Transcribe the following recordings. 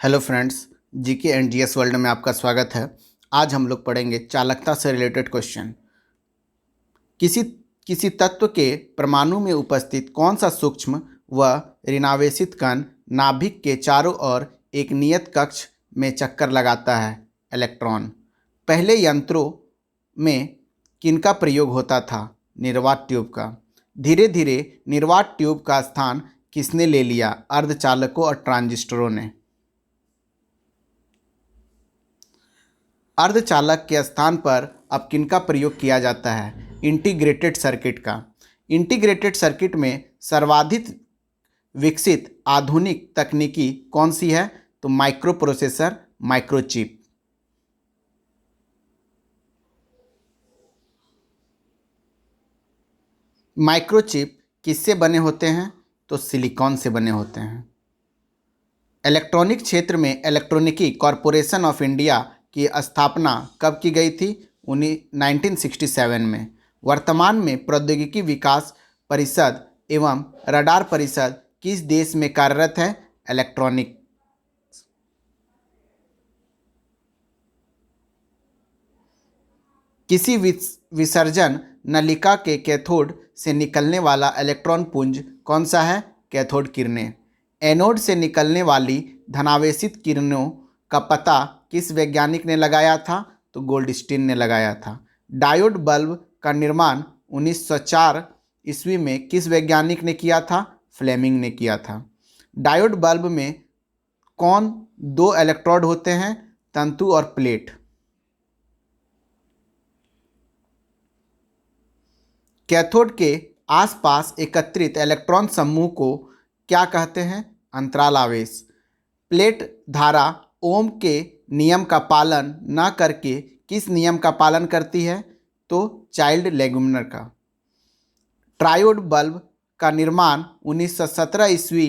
Hello friends, GK and GS world में आपका स्वागत है। आज हम लोग पढ़ेंगे चालकता से रिलेटेड क्वेश्चन। किसी किसी तत्व के परमाणु में उपस्थित कौन सा सूक्ष्म व ऋणावेशित कण नाभिक के चारों ओर एक नियत कक्ष में चक्कर लगाता है? इलेक्ट्रॉन। पहले यंत्रों में किनका प्रयोग होता था? निर्वात ट्यूब का। धीरे धीरे निर्वात ट्यूब का स्थान किसने ले लिया? अर्धचालकों और ट्रांजिस्टरों ने। अर्धचालक के स्थान पर अब किनका प्रयोग किया जाता है? इंटीग्रेटेड सर्किट का। इंटीग्रेटेड सर्किट में सर्वाधिक विकसित आधुनिक तकनीकी कौन सी है? तो माइक्रो प्रोसेसर, माइक्रोचिप। माइक्रोचिप किससे बने होते हैं? तो सिलिकॉन से बने होते हैं। इलेक्ट्रॉनिक क्षेत्र में इलेक्ट्रॉनिकी कॉरपोरेशन ऑफ इंडिया की स्थापना कब की गई थी? 1967 में। वर्तमान में प्रौद्योगिकी विकास परिषद एवं रडार परिषद किस देश में कार्यरत है? इलेक्ट्रॉनिक। किसी विसर्जन नलिका के कैथोड से निकलने वाला इलेक्ट्रॉन पुंज कौन सा है? कैथोड किरणें। एनोड से निकलने वाली धनावेशित किरणों का पता किस वैज्ञानिक ने लगाया था? तो गोल्डस्टीन ने लगाया था। डायोड बल्ब का निर्माण 1904 ईस्वी में किस वैज्ञानिक ने किया था? फ्लेमिंग ने किया था। डायोड बल्ब में कौन दो इलेक्ट्रोड होते हैं? तंतु और प्लेट। कैथोड के आसपास एकत्रित इलेक्ट्रॉन समूह को क्या कहते हैं? अंतराल आवेश। प्लेट धारा ओम के नियम का पालन न करके किस नियम का पालन करती है? तो चाइल्ड लेगुमिनर का। ट्रायोड बल्ब का निर्माण 1917 ईस्वी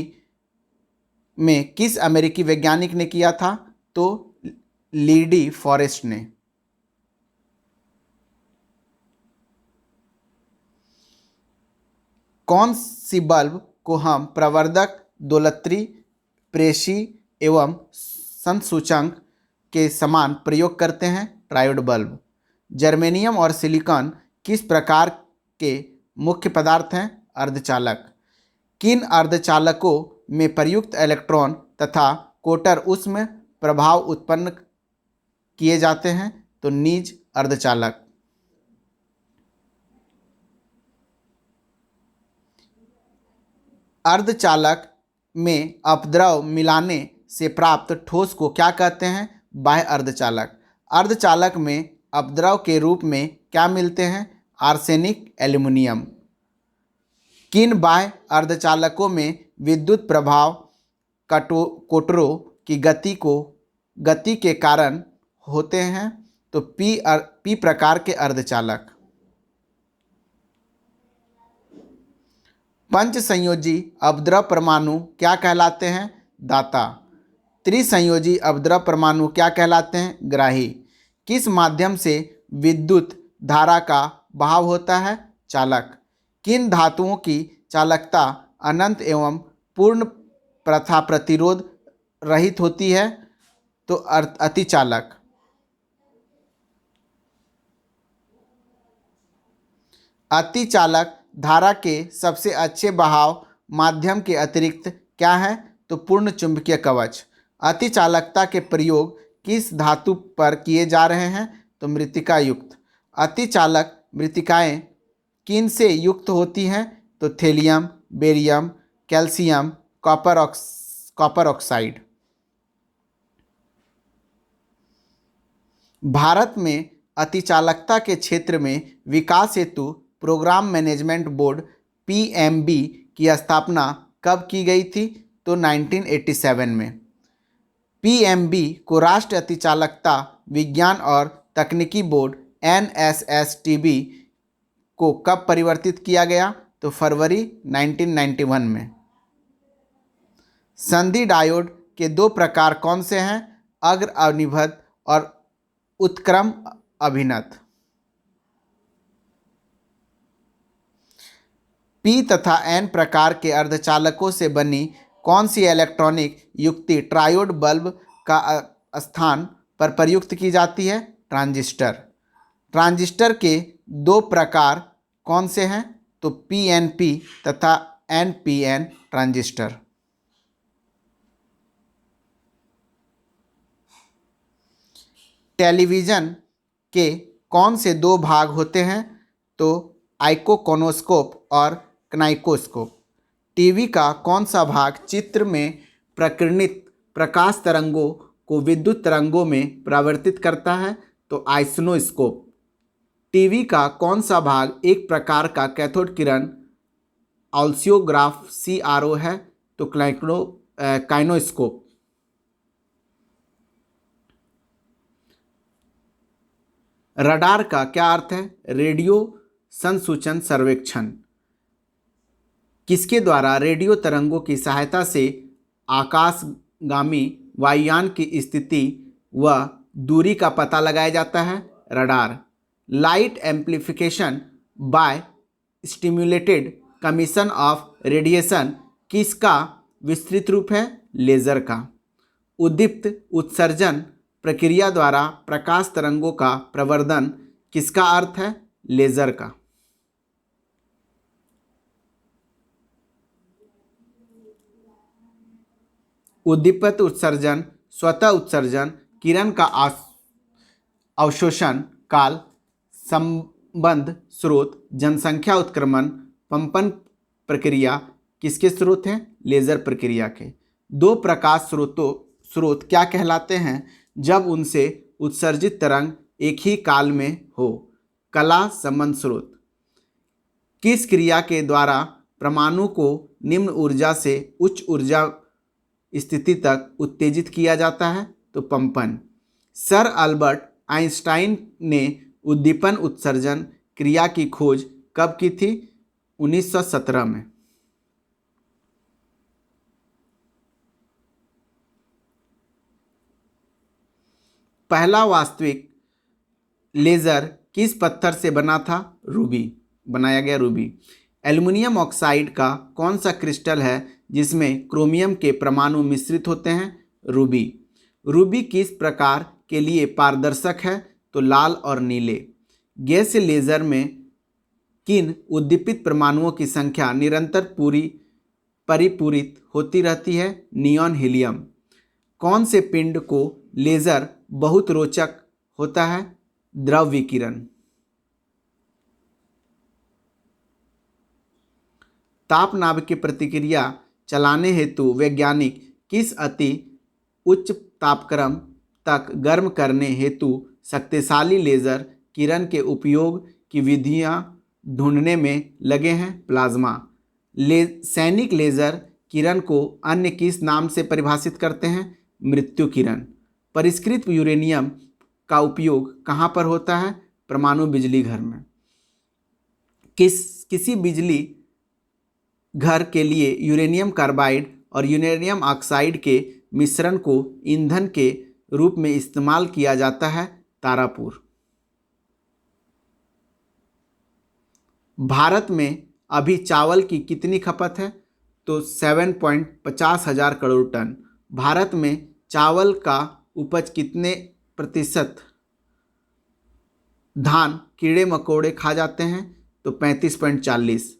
में किस अमेरिकी वैज्ञानिक ने किया था? तो लीडी फॉरेस्ट ने। कौन सी बल्ब को हम प्रवर्धक, दोलत्री, प्रेषी एवं संसूचक के समान प्रयोग करते हैं? Triode bulb. जर्मेनियम और सिलिकॉन किस प्रकार के मुख्य पदार्थ हैं? अर्धचालक। किन अर्धचालकों में प्रयुक्त इलेक्ट्रॉन तथा कोटर ऊष्म प्रभाव उत्पन्न किए जाते हैं? तो निज अर्धचालक। अर्धचालक में अपद्रव मिलाने से प्राप्त ठोस को क्या कहते हैं? बाह्य अर्धचालक। अर्धचालक में अपद्रव के रूप में क्या मिलते हैं? Arsenic, aluminium. किन बाह्य अर्धचालकों में विद्युत प्रभाव कोटरों की गति के कारण होते हैं? तो पी प्रकार के अर्धचालक। पंच संयोजी अपद्रव परमाणु क्या कहलाते हैं? दाता। त्रिसंयोजी अपद्रव परमाणु क्या कहलाते हैं? ग्राही। किस माध्यम से विद्युत धारा का बहाव होता है? चालक। किन धातुओं की चालकता अनंत एवं पूर्ण प्रथा प्रतिरोध रहित होती है? तो अतिचालक। अतिचालक धारा के सबसे अच्छे बहाव माध्यम के अतिरिक्त क्या है? तो पूर्ण चुंबकीय कवच। अतिचालकता के प्रयोग किस धातु पर किए जा रहे हैं? तो मृत्तिका युक्त। अतिचालक मृत्तिकाएं किन से युक्त होती हैं? तो thallium, barium, calcium, copper oxide. Bharat में अतिचालकता के क्षेत्र में विकास हेतु प्रोग्राम मैनेजमेंट बोर्ड PMB की स्थापना कब की गई थी? तो 1987 में। PMB को राष्ट्रीय अतिचालकता विज्ञान और तकनीकी बोर्ड NSSTB को कब परिवर्तित किया गया? तो फरवरी 1991 में। संधि डायोड के दो प्रकार कौन से हैं? अग्र अभिनत और उत्क्रम अभिनत। P तथा N प्रकार के अर्धचालकों से बनी कौन सी इलेक्ट्रॉनिक युक्ति ट्रायोड बल्ब का स्थान पर प्रयुक्त की जाती है? ट्रांजिस्टर। ट्रांजिस्टर के दो प्रकार कौन से हैं? तो पीएनपी तथा एनपीएन ट्रांजिस्टर। टेलीविज़न के कौन से दो भाग होते हैं? तो आइकोकोनोस्कोप और क्नाइकोस्कोप। टीवी का कौन सा भाग चित्र में प्रकीर्णित प्रकाश तरंगों को विद्युत तरंगों में परिवर्तित करता है? तो आइसोनोस्कोप। टीवी का कौन सा भाग एक प्रकार का कैथोड किरण ऑसियोग्राफ सीआरओ है? तो काइनोस्कोप। रडार का क्या अर्थ है? रेडियो संसूचन सर्वेक्षण। किसके द्वारा रेडियो तरंगों की सहायता से आकाशगामी वायुयान की स्थिति व दूरी का पता लगाया जाता है? Radar. Light amplification by stimulated commission of radiation किसका विस्तृत रूप है? लेज़र का। उद्दीप्त उत्सर्जन प्रक्रिया द्वारा प्रकाश तरंगों का प्रवर्धन किसका अर्थ है? लेज़र का। उद्दीपित उत्सर्जन, स्वतः उत्सर्जन, किरण का अवशोषण काल, संबंध स्रोत, जनसंख्या उत्क्रमण, पंपन प्रक्रिया किसके स्रोत हैं? लेज़र प्रक्रिया के। दो प्रकाश स्रोत क्या कहलाते हैं जब उनसे उत्सर्जित तरंग एक ही काल में हो? कला संबंध स्रोत। किस क्रिया के द्वारा परमाणु को निम्न ऊर्जा से उच्च ऊर्जा स्थिति तक उत्तेजित किया जाता है? तो पंपन। सर अल्बर्ट आइंस्टाइन ने उद्दीपन उत्सर्जन क्रिया की खोज कब की थी? 1917 में। पहला वास्तविक लेज़र किस पत्थर से बना था? रूबी। बनाया गया रूबी। एल्युमिनियम ऑक्साइड का कौन सा क्रिस्टल है जिसमें क्रोमियम के परमाणु मिश्रित होते हैं? रूबी। रूबी किस प्रकार के लिए पारदर्शक है? तो लाल और नीले। गैसीय लेज़र में किन उद्दीपित परमाणुओं की संख्या निरंतर परिपूरित होती रहती है? Neon helium. कौन से पिंड को लेज़र बहुत रोचक होता है? द्रव विकिरण। तापनाभ की प्रतिक्रिया चलाने हेतु वैज्ञानिक किस अति उच्च तापक्रम तक गर्म करने हेतु शक्तिशाली लेज़र किरण के उपयोग की विधियां ढूंढने में लगे हैं? प्लाज्मा। सैनिक लेज़र किरण को अन्य किस नाम से परिभाषित करते हैं? मृत्यु किरण। परिष्कृत यूरेनियम का उपयोग कहाँ पर होता है? परमाणु बिजली घर में। किसी बिजली घर के लिए यूरेनियम कार्बाइड और यूरेनियम ऑक्साइड के मिश्रण को ईंधन के रूप में इस्तेमाल किया जाता है? तारापुर। भारत में अभी चावल की कितनी खपत है? तो 7.50 हजार करोड़ टन। भारत में चावल का उपज कितने प्रतिशत धान कीड़े मकोड़े खा जाते हैं? तो 35.40।